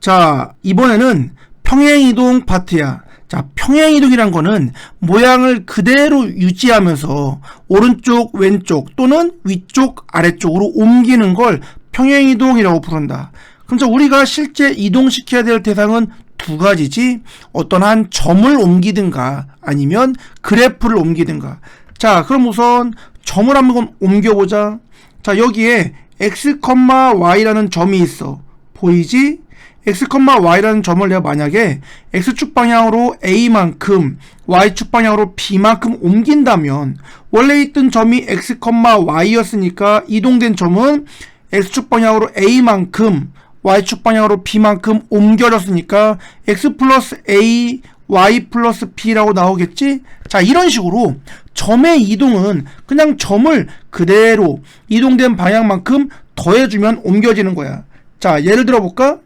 자, 이번에는 평행이동 파트야. 자, 평행이동이란 거는 모양을 그대로 유지하면서 오른쪽, 왼쪽 또는 위쪽, 아래쪽으로 옮기는 걸 평행이동이라고 부른다. 그럼 자, 우리가 실제 이동시켜야 될 대상은 두 가지지. 어떤 한 점을 옮기든가 아니면 그래프를 옮기든가. 자, 그럼 우선 점을 한번 옮겨보자. 자, 여기에 x, y라는 점이 있어. 보이지? x, y라는 점을 내가 만약에 x축 방향으로 a만큼 y축 방향으로 b만큼 옮긴다면 원래 있던 점이 x, y였으니까 이동된 점은 x축 방향으로 a만큼 y축 방향으로 b만큼 옮겨졌으니까 x 플러스 a, y 플러스 b라고 나오겠지? 자, 이런 식으로 점의 이동은 그냥 점을 그대로 이동된 방향만큼 더해주면 옮겨지는 거야. 자, 예를 들어 볼까?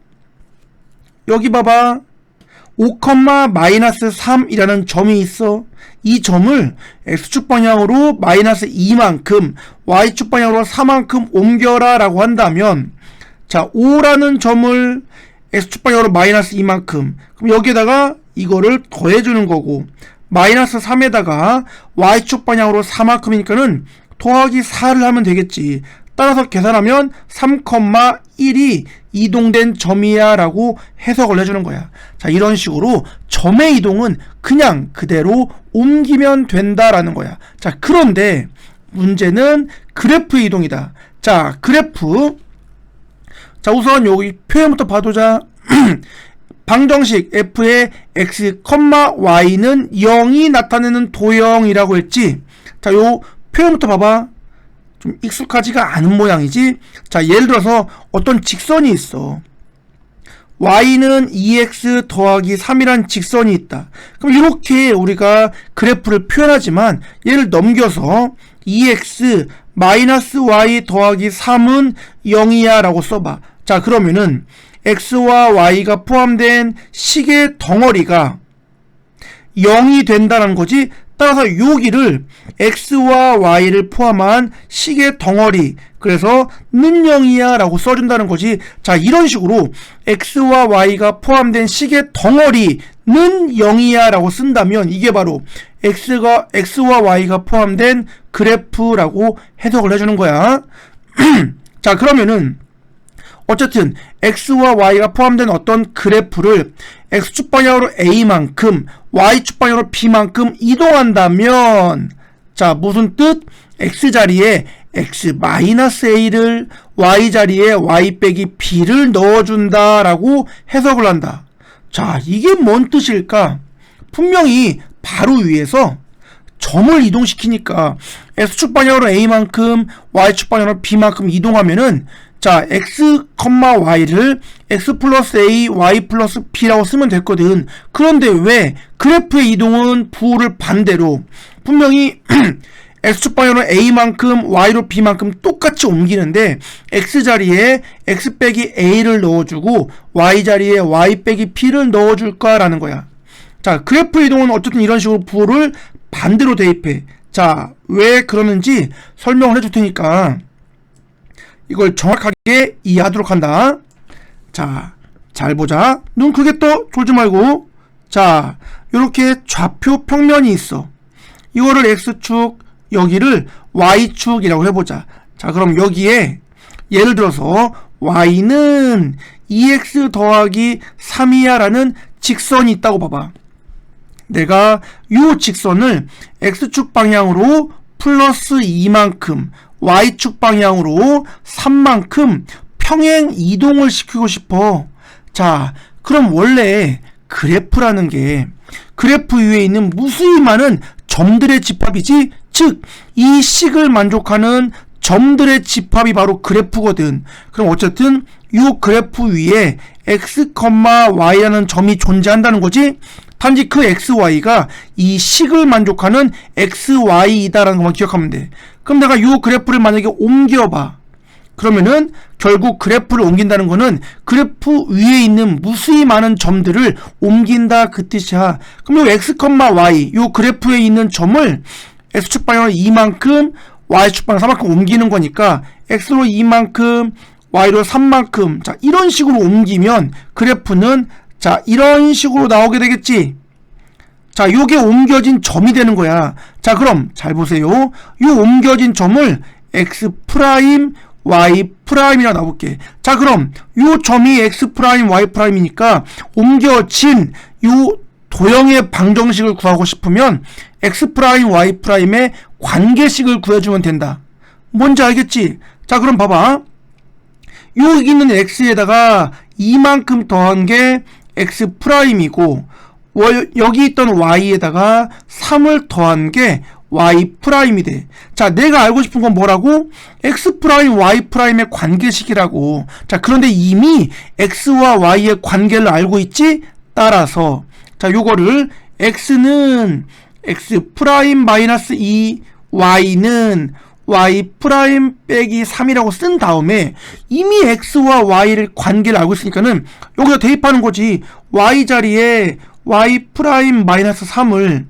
여기 봐봐. 5,-3이라는 점이 있어. 이 점을 x축 방향으로 마이너스 2만큼 y축 방향으로 4만큼 옮겨라 라고 한다면, 자, 5라는 점을 x축 방향으로 마이너스 2만큼, 그럼 여기에다가 이거를 더해주는 거고, 마이너스 3에다가 y축 방향으로 4만큼이니까는 더하기 4를 하면 되겠지. 따라서 계산하면 3,1이 이동된 점이야 라고 해석을 해주는 거야. 자, 이런 식으로 점의 이동은 그냥 그대로 옮기면 된다라는 거야. 자, 그런데 문제는 그래프의 이동이다. 자, 그래프. 자, 우선 여기 표현부터 봐두자. 방정식 f의 x, y는 0이 나타내는 도형이라고 했지. 자, 요 표현부터 봐봐. 좀 익숙하지가 않은 모양이지. 자, 예를 들어서 어떤 직선이 있어. y는 2x 더하기 3이란 직선이 있다. 그럼 이렇게 우리가 그래프를 표현하지만 얘를 넘겨서 2x 마이너스 y 더하기 3은 0이야 라고 써봐. 자, 그러면은 x와 y가 포함된 식의 덩어리가 0이 된다는 거지. 따라서 여기를 x와 y를 포함한 식의 덩어리, 그래서 는 0이야 라고 써준다는 거지. 자, 이런 식으로 x와 y가 포함된 식의 덩어리는 0이야 라고 쓴다면 이게 바로 x와 y가 포함된 그래프라고 해석을 해주는 거야. 자, 그러면은 어쨌든 x와 y가 포함된 어떤 그래프를 x축 방향으로 a만큼 y축 방향으로 b만큼 이동한다면, 자, 무슨 뜻? x 자리에 x-a를 y 자리에 y 빼기 b를 넣어준다 라고 해석을 한다. 자, 이게 뭔 뜻일까? 분명히 바로 위에서 점을 이동시키니까 x축 방향으로 a만큼 y축 방향으로 b만큼 이동하면은, 자, x, y를 x 플러스 a, y 플러스 b라고 쓰면 됐거든. 그런데 왜 그래프의 이동은 부호를 반대로 분명히 x축 방향으로 a만큼 y로 b만큼 똑같이 옮기는데 x 자리에 x 빼기 a를 넣어주고 y 자리에 y 빼기 b를 넣어줄까라는 거야. 자, 그래프 이동은 어쨌든 이런 식으로 부호를 반대로 대입해. 자, 왜 그러는지 설명을 해줄 테니까 이걸 정확하게 이해하도록 한다. 자, 잘 보자. 눈 크게 떠. 졸지 말고. 자, 요렇게 좌표 평면이 있어. 이거를 x축, 여기를 y축이라고 해보자. 자, 그럼 여기에 예를 들어서 y는 2x 더하기 3이야 라는 직선이 있다고 봐봐. 내가 요 직선을 x축 방향으로 플러스 2만큼 y축 방향으로 3만큼 평행 이동을 시키고 싶어. 자, 그럼 원래 그래프라는 게 그래프 위에 있는 무수히 많은 점들의 집합이지, 즉 이 식을 만족하는 점들의 집합이 바로 그래프거든. 그럼 어쨌든 이 그래프 위에 x, y라는 점이 존재한다는 거지. 단지 그 xy가 이 식을 만족하는 xy이다라는 것만 기억하면 돼. 그럼 내가 이 그래프를 만약에 옮겨봐. 그러면은 결국 그래프를 옮긴다는 거는 그래프 위에 있는 무수히 많은 점들을 옮긴다 그 뜻이야. 그럼 이 x, y 이 그래프에 있는 점을 x축 방향으로 2만큼 y축 방향 3만큼 옮기는 거니까 x로 2만큼 y로 3만큼 자 이런 식으로 옮기면 그래프는 자 이런 식으로 나오게 되겠지. 자 요게 옮겨진 점이 되는 거야. 자 그럼 잘 보세요. 요 옮겨진 점을 x 프라임 y 프라임이라고 나올게. 자 그럼 요 점이 x 프라임 y 프라임이니까 옮겨진 요 도형의 방정식을 구하고 싶으면 x 프라임 y 프라임의 관계식을 구해주면 된다. 뭔지 알겠지? 자 그럼 봐봐. 여기 있는 x에다가 이만큼 더한 게 x 프라임이고 여기 있던 y에다가 3을 더한 게 y 프라임이 돼. 자 내가 알고 싶은 건 뭐라고? x 프라임 y 프라임의 관계식이라고. 자 그런데 이미 x와 y의 관계를 알고 있지? 따라서 자 요거를 x는 x 프라임 마이너스 2 y는 y 프라임 빼기 3이라고 쓴 다음에 이미 x와 y를 관계를 알고 있으니까는 여기다 대입하는 거지. y 자리에 y 프라임 마이너스 3을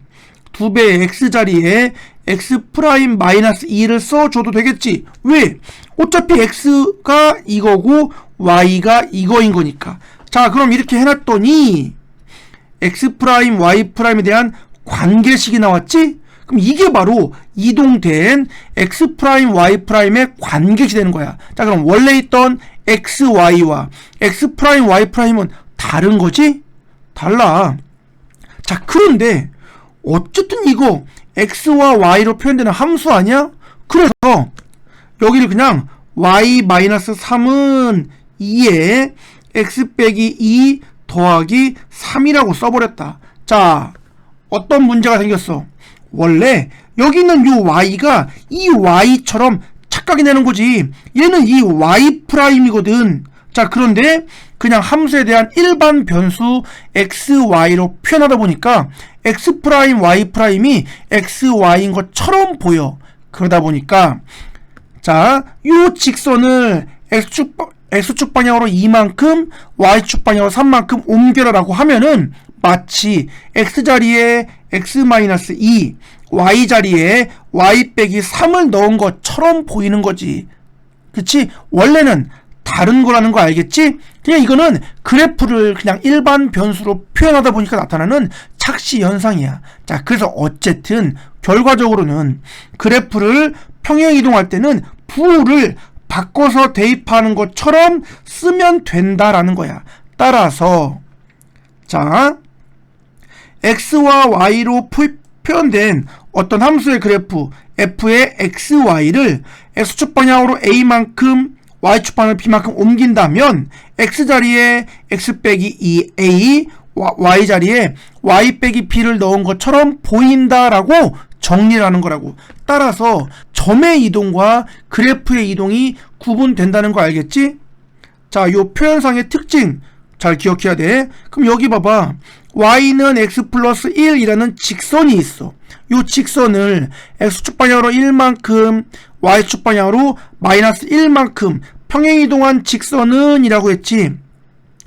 2배의 x 자리에 x 프라임 마이너스 2를 써줘도 되겠지. 왜? 어차피 x가 이거고 y가 이거인 거니까. 자 그럼 이렇게 해놨더니 x 프라임 y 프라임에 대한 관계식이 나왔지? 그럼 이게 바로 이동된 x 프라임 y 프라임의 관계식이 되는 거야. 자 그럼 원래 있던 x y와 x 프라임 y 프라임은 다른 거지? 달라. 자 그런데 어쨌든 이거 x와 y로 표현되는 함수 아니야? 그래서 여기를 그냥 y-3은 2에 x 빼기 2 더하기 3이라고 써버렸다. 자 어떤 문제가 생겼어? 원래 여기 있는 요 y가 이 y처럼 착각이 되는 거지. 얘는 이 y 프라임이거든. 자 그런데 그냥 함수에 대한 일반 변수 xy로 표현하다 보니까 x 프라임 y 프라임이 xy인 것처럼 보여. 그러다 보니까 자 요 직선을 x축 방향으로 2만큼 y축 방향으로 3만큼 옮겨라 라고 하면은 마치 x자리에 x-2 y자리에 y 빼기 3을 넣은 것처럼 보이는 거지. 그치? 원래는 다른 거라는 거 알겠지? 그냥 이거는 그래프를 그냥 일반 변수로 표현하다 보니까 나타나는 착시 현상이야. 자 그래서 어쨌든 결과적으로는 그래프를 평행 이동할 때는 부호를 바꿔서 대입하는 것처럼 쓰면 된다라는 거야. 따라서 자 x와 y로 표현된 어떤 함수의 그래프 f의 xy를 x축 방향으로 a만큼 y축 방향으로 b만큼 옮긴다면 x자리에 x 빼기 2a y자리에 y 빼기 b를 넣은 것처럼 보인다라고 정리를 하는 거라고. 따라서 점의 이동과 그래프의 이동이 구분된다는 거 알겠지? 자, 요 표현상의 특징 잘 기억해야 돼. 그럼 여기 봐봐. y는 x 플러스 1이라는 직선이 있어. 요 직선을 x축 방향으로 1만큼 y축 방향으로 마이너스 1만큼 평행 이동한 직선은 이라고 했지.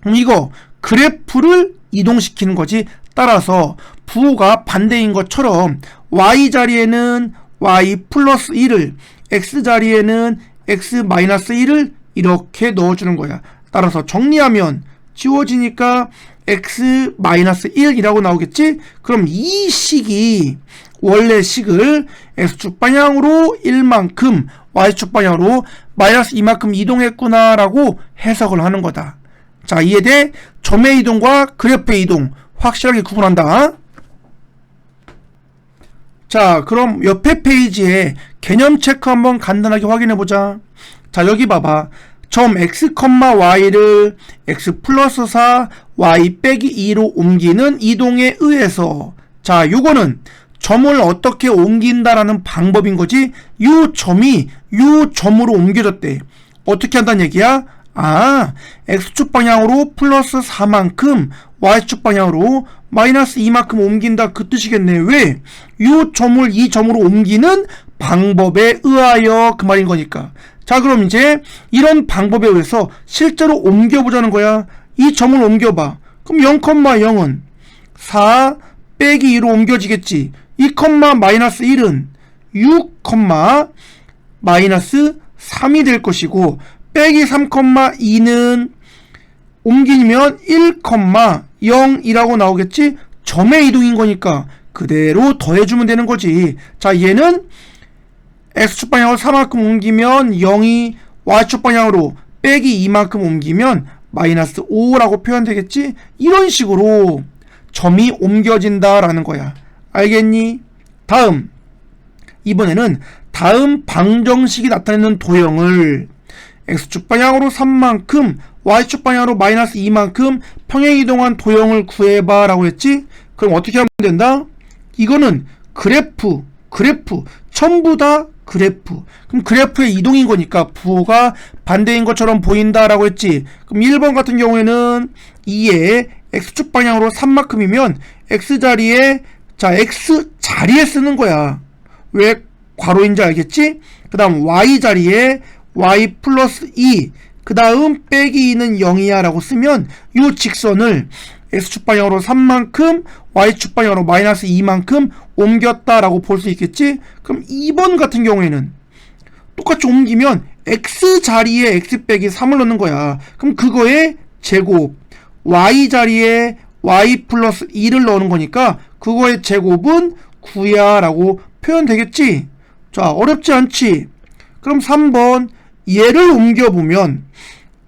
그럼 이거 그래프를 이동시키는 거지. 따라서 부호가 반대인 것처럼 y자리에는 y 플러스 1을 x자리에는 x 마이너스 1을 이렇게 넣어주는 거야. 따라서 정리하면 지워지니까 x 마이너스 1이라고 나오겠지? 그럼 이 식이 원래 식을 x축 방향으로 1만큼 y축 방향으로 마이너스 2만큼 이동했구나 라고 해석을 하는 거다. 자, 이해돼? 점의 이동과 그래프의 이동 확실하게 구분한다. 자, 그럼 옆에 페이지에 개념 체크 한번 간단하게 확인해보자. 자, 여기 봐봐. 점 x, y를 x 플러스 4, y 빼기 2로 옮기는 이동에 의해서 자, 요거는 점을 어떻게 옮긴다라는 방법인 거지. 요 점이 요 점으로 옮겨졌대. 어떻게 한다는 얘기야? 아, x축 방향으로 플러스 4만큼 y축 방향으로 마이너스 2만큼 옮긴다 그 뜻이겠네. 왜? 요 점을 이 점으로 옮기는 방법에 의하여 그 말인 거니까. 자, 그럼 이제 이런 방법에 의해서 실제로 옮겨보자는 거야. 이 점을 옮겨봐. 그럼 0,0은 4 빼기 2로 옮겨지겠지. 2, 마이너스 1은 6, 마이너스 3이 될 것이고 빼기 3,2는 옮기면 1,0이라고 나오겠지? 점의 이동인 거니까 그대로 더해주면 되는 거지. 자, 얘는 x축 방향으로 4만큼 옮기면 0이 y축 방향으로 빼기 2만큼 옮기면 마이너스 5라고 표현되겠지? 이런 식으로 점이 옮겨진다 라는 거야. 알겠니? 다음, 이번에는 다음 방정식이 나타내는 도형을 x축 방향으로 3만큼 y축 방향으로 마이너스 2만큼 평행이동한 도형을 구해봐 라고 했지? 그럼 어떻게 하면 된다? 이거는 그래프 전부 다 그래프. 그럼 그래프의 이동인 거니까 부호가 반대인 것처럼 보인다 라고 했지. 그럼 1번 같은 경우에는 2에 x축 방향으로 3만큼이면 x자리에, 자, x자리에 쓰는 거야. 왜 괄호인지 알겠지? 그 다음 y자리에 y 플러스 2, 그 다음 빼기 2는 0이야 라고 쓰면 이 직선을 x축 방향으로 3만큼 y축 방향으로 마이너스 2만큼 옮겼다 라고 볼 수 있겠지? 그럼 2번 같은 경우에는 똑같이 옮기면 x자리에 x 빼기 3을 넣는 거야. 그럼 그거의 제곱, y자리에 y 플러스 2를 넣는 거니까 그거의 제곱은 9야 라고 표현되겠지? 자, 어렵지 않지? 그럼 3번 얘를 옮겨보면,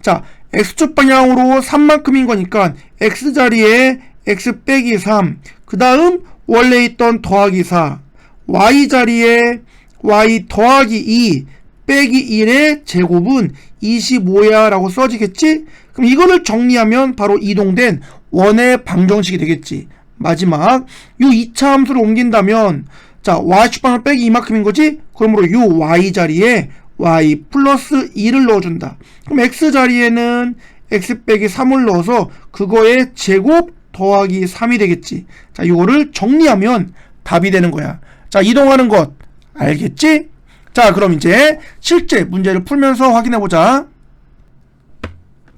자, x축 방향으로 3만큼인 거니까 x자리에 x 빼기 3, 그 다음 원래 있던 더하기 4, y자리에 y 더하기 2 빼기 1의 제곱은 25야 라고 써지겠지? 그럼 이거를 정리하면 바로 이동된 원의 방정식이 되겠지. 마지막 요 2차 함수를 옮긴다면, 자, y축 방향 빼기 이만큼인 거지? 그러므로 요 y자리에 y 플러스 2를 넣어준다. 그럼 x자리에는 x 빼기 3을 넣어서 그거의 제곱 더하기 3이 되겠지. 자, 이거를 정리하면 답이 되는 거야. 자, 이동하는 것 알겠지? 자, 그럼 이제 실제 문제를 풀면서 확인해보자.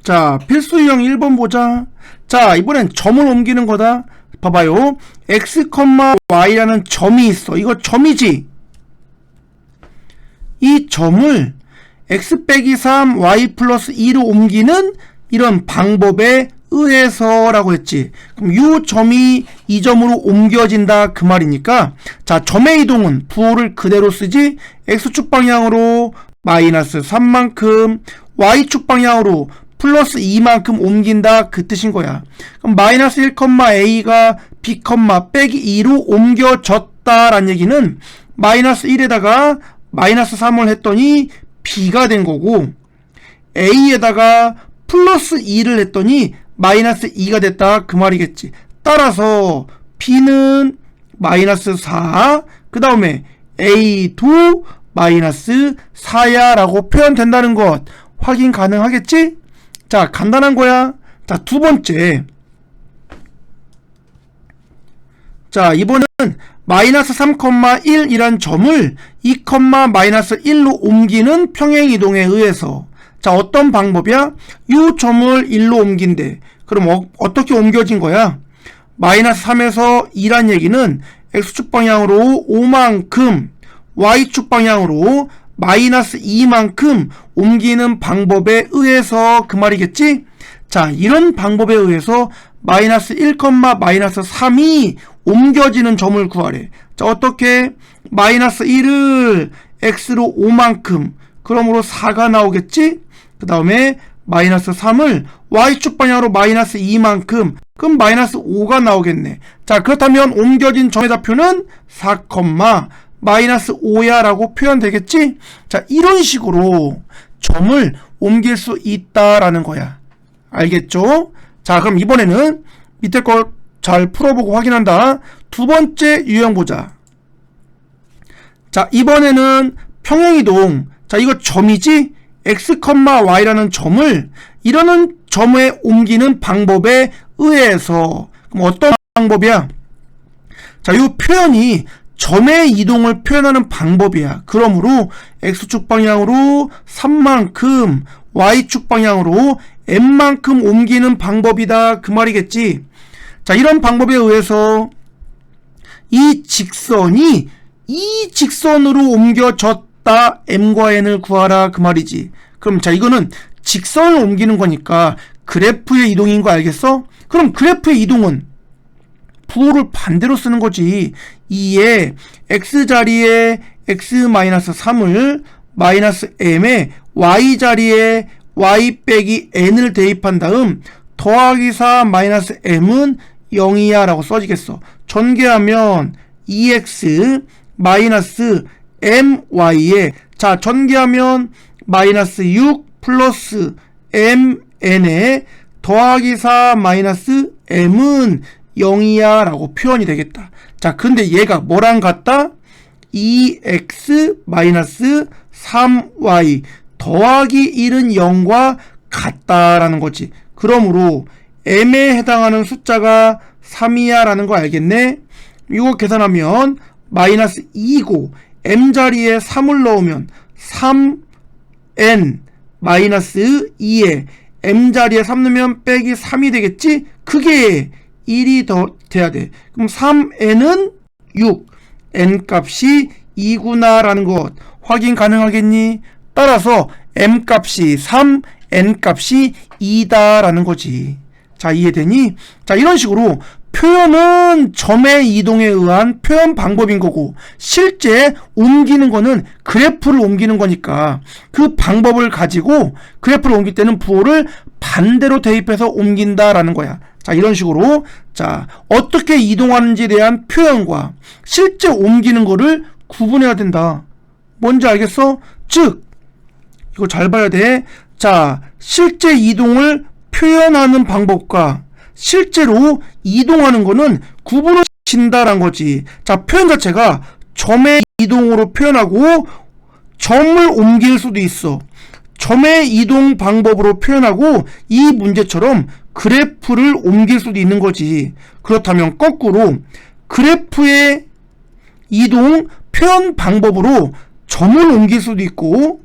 자, 필수 유형 1번 보자. 자, 이번엔 점을 옮기는 거다. 봐봐요. x, y라는 점이 있어. 이거 점이지? 이 점을 x 빼기 3, y 플러스 2로 옮기는 이런 방법에 의해서 라고 했지. 그럼 이 점이 이 점으로 옮겨진다 그 말이니까, 자, 점의 이동은 부호를 그대로 쓰지. x축 방향으로 마이너스 3만큼, y축 방향으로 플러스 2만큼 옮긴다 그 뜻인 거야. 그럼 마이너스 1, a가 b, 빼기 2로 옮겨졌다 라는 얘기는 마이너스 1에다가 마이너스 3을 했더니 b가 된 거고, a에다가 플러스 2를 했더니 마이너스 2가 됐다 그 말이겠지. 따라서 b는 마이너스 4, 그 다음에 a도 마이너스 4야 라고 표현된다는 것 확인 가능하겠지? 자, 간단한 거야. 자, 두 번째. 자, 이번은 마이너스 3,1 이란 점을 2, 마이너스 1로 옮기는 평행이동에 의해서, 자, 어떤 방법이야? 이 점을 1로 옮긴대. 그럼 어떻게 옮겨진 거야? 마이너스 3에서 2란 얘기는 x축 방향으로 5만큼, y축 방향으로 마이너스 2만큼 옮기는 방법에 의해서 그 말이겠지? 자, 이런 방법에 의해서 마이너스 1, 마이너스 3이 옮겨지는 점을 구하래. 자, 어떻게? 마이너스 1을 x로 5만큼, 그러므로 4가 나오겠지? 그 다음에 마이너스 3을 y축 방향으로 마이너스 2만큼, 그럼 마이너스 5가 나오겠네. 자, 그렇다면 옮겨진 점의 좌표는 4, 마이너스 5야 라고 표현되겠지? 자, 이런 식으로 점을 옮길 수 있다라는 거야. 알겠죠? 자, 그럼 이번에는 밑에 거 잘 풀어보고 확인한다. 두 번째 유형 보자. 자, 이번에는 평행이동. 자, 이거 점이지? x, y라는 점을 이러는 점에 옮기는 방법에 의해서. 그럼 어떤 방법이야? 자, 이 표현이 점의 이동을 표현하는 방법이야. 그러므로 x축 방향으로 3만큼, y축 방향으로 n만큼 옮기는 방법이다 그 말이겠지. 자, 이런 방법에 의해서 이 직선이 이 직선으로 옮겨졌다. m과 n을 구하라 그 말이지. 그럼 자, 이거는 직선을 옮기는 거니까 그래프의 이동인 거 알겠어? 그럼 그래프의 이동은 부호를 반대로 쓰는 거지. 2에 x자리에 x-3을 마이너스 m에 y자리에 y 빼기 n을 대입한 다음 더하기 4 마이너스 m은 0이야 라고 써지겠어. 전개하면 2x 마이너스 my에 자, 전개하면 마이너스 6 플러스 mn에 더하기 4 마이너스 m은 0이야 라고 표현이 되겠다. 자, 근데 얘가 뭐랑 같다? 2x 마이너스 3y 더하기 1은 0과 같다라는 거지. 그러므로 m에 해당하는 숫자가 3이야 라는 거 알겠네? 이거 계산하면 마이너스 2고 m자리에 3을 넣으면 3n 마이너스 2에 m자리에 3 넣으면 빼기 3이 되겠지? 그게 1이 더 돼야 돼. 그럼 3n은 6, n 값이 2구나 라는 것 확인 가능하겠니? 따라서 m 값이 3, n 값이 2다 라는 거지. 자, 이해되니? 자, 이런 식으로 표현은 점의 이동에 의한 표현 방법인 거고 실제 옮기는 거는 그래프를 옮기는 거니까 그 방법을 가지고 그래프를 옮길 때는 부호를 반대로 대입해서 옮긴다라는 거야. 자, 이런 식으로 자, 어떻게 이동하는지에 대한 표현과 실제 옮기는 거를 구분해야 된다. 뭔지 알겠어? 즉 이거 잘 봐야 돼. 자, 실제 이동을 표현하는 방법과 실제로 이동하는 거는 구분을 진다란 거지. 자, 표현 자체가 점의 이동으로 표현하고 점을 옮길 수도 있어. 점의 이동 방법으로 표현하고 이 문제처럼 그래프를 옮길 수도 있는 거지. 그렇다면 거꾸로 그래프의 이동 표현 방법으로 점을 옮길 수도 있고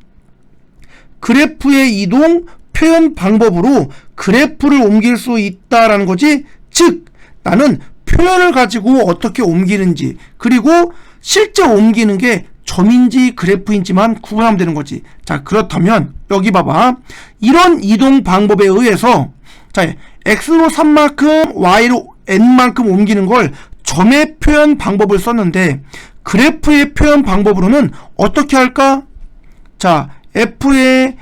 그래프의 이동 표현 방법으로 그래프를 옮길 수 있다라는 거지. 즉 나는 표현을 가지고 어떻게 옮기는지 그리고 실제 옮기는 게 점인지 그래프인지만 구분하면 되는 거지. 자, 그렇다면 여기 봐봐. 이런 이동 방법에 의해서 자, x로 3만큼 y로 n만큼 옮기는 걸 점의 표현 방법을 썼는데 그래프의 표현 방법으로는 어떻게 할까? 자, f의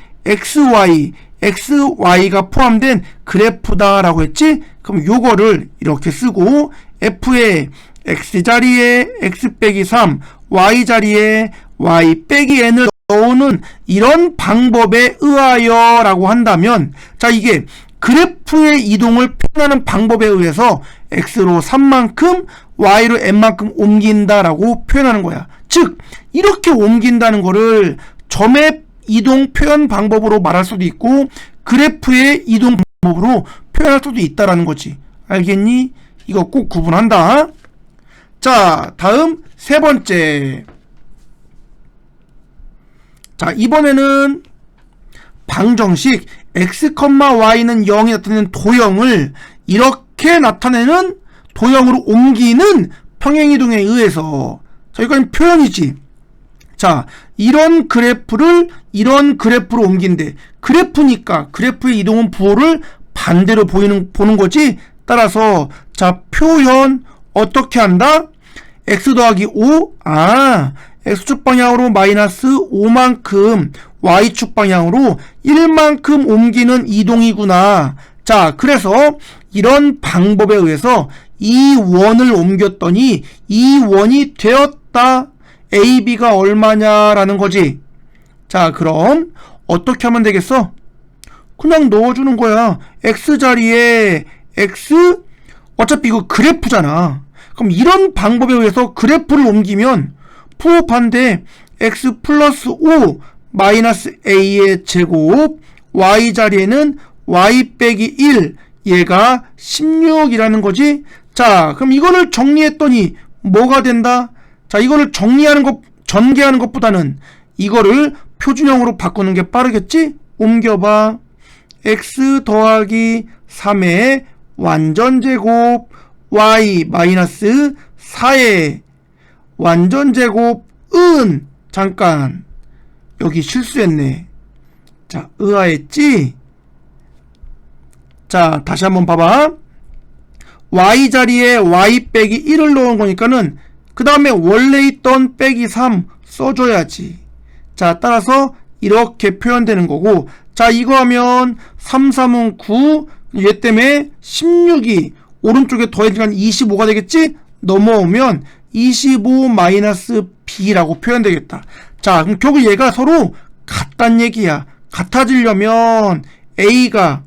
xy가 포함된 그래프다라고 했지? 그럼 요거를 이렇게 쓰고 f의 x자리에 x 빼기 3, y자리에 y 빼기 n을 넣는 이런 방법에 의하여 라고 한다면 자, 이게 그래프의 이동을 표현하는 방법에 의해서 x로 3만큼 y로 n만큼 옮긴다라고 표현하는 거야. 즉 이렇게 옮긴다는 거를 점의 이동 표현 방법으로 말할 수도 있고 그래프의 이동 방법으로 표현할 수도 있다라는 거지. 알겠니? 이거 꼭 구분한다. 자, 다음 세 번째. 자, 이번에는 방정식 x, y는 0이 나타내는 도형을 이렇게 나타내는 도형으로 옮기는 평행이동에 의해서 자, 이건 표현이지. 자, 이런 그래프를 이런 그래프로 옮긴대. 그래프니까 그래프의 이동은 부호를 반대로 보는 거지. 따라서 자, 표현 어떻게 한다? x 더하기 5 x축 방향으로 마이너스 5만큼 y축 방향으로 1만큼 옮기는 이동이구나. 자, 그래서 이런 방법에 의해서 이 원을 옮겼더니 이 원이 되었다. AB가 얼마냐라는 거지. 자, 그럼 어떻게 하면 되겠어? 그냥 넣어주는 거야. x자리에 x 어차피 이거 그래프잖아. 그럼 이런 방법에 의해서 그래프를 옮기면 부호판대 x 플러스 5 마이너스 a의 제곱 y자리에는 y 빼기 1 얘가 16이라는 거지. 자, 그럼 이거를 정리했더니 뭐가 된다? 자, 이거를 전개하는 것보다는 이거를 표준형으로 바꾸는 게 빠르겠지? 옮겨봐. x 더하기 3의 완전제곱 y 마이너스 4의 완전제곱은 잠깐 여기 실수했네. 자, 의아했지? 자, 다시 한번 봐봐. y 자리에 y 빼기 1을 넣은 거니까는 그 다음에 원래 있던 빼기 3 써줘야지. 자, 따라서 이렇게 표현되는 거고, 자, 이거 하면 3, 3은 9, 얘 때문에 16이 오른쪽에 더해지니까 25가 되겠지? 넘어오면 25 마이너스 b라고 표현되겠다. 자, 그럼 결국 얘가 서로 같단 얘기야. 같아지려면 a가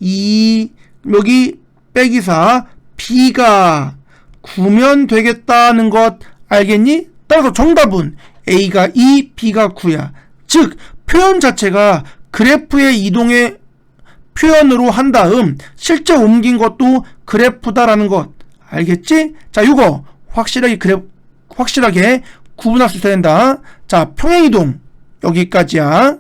2, 여기 빼기 4, b가 9면 되겠다는 것 알겠니? 따라서 정답은 a가 2, b가 9야. 즉 표현 자체가 그래프의 이동의 표현으로 한 다음 실제 옮긴 것도 그래프다라는 것 알겠지? 자, 이거 확실하게 구분할 수 있어야 된다. 자, 평행이동 여기까지야.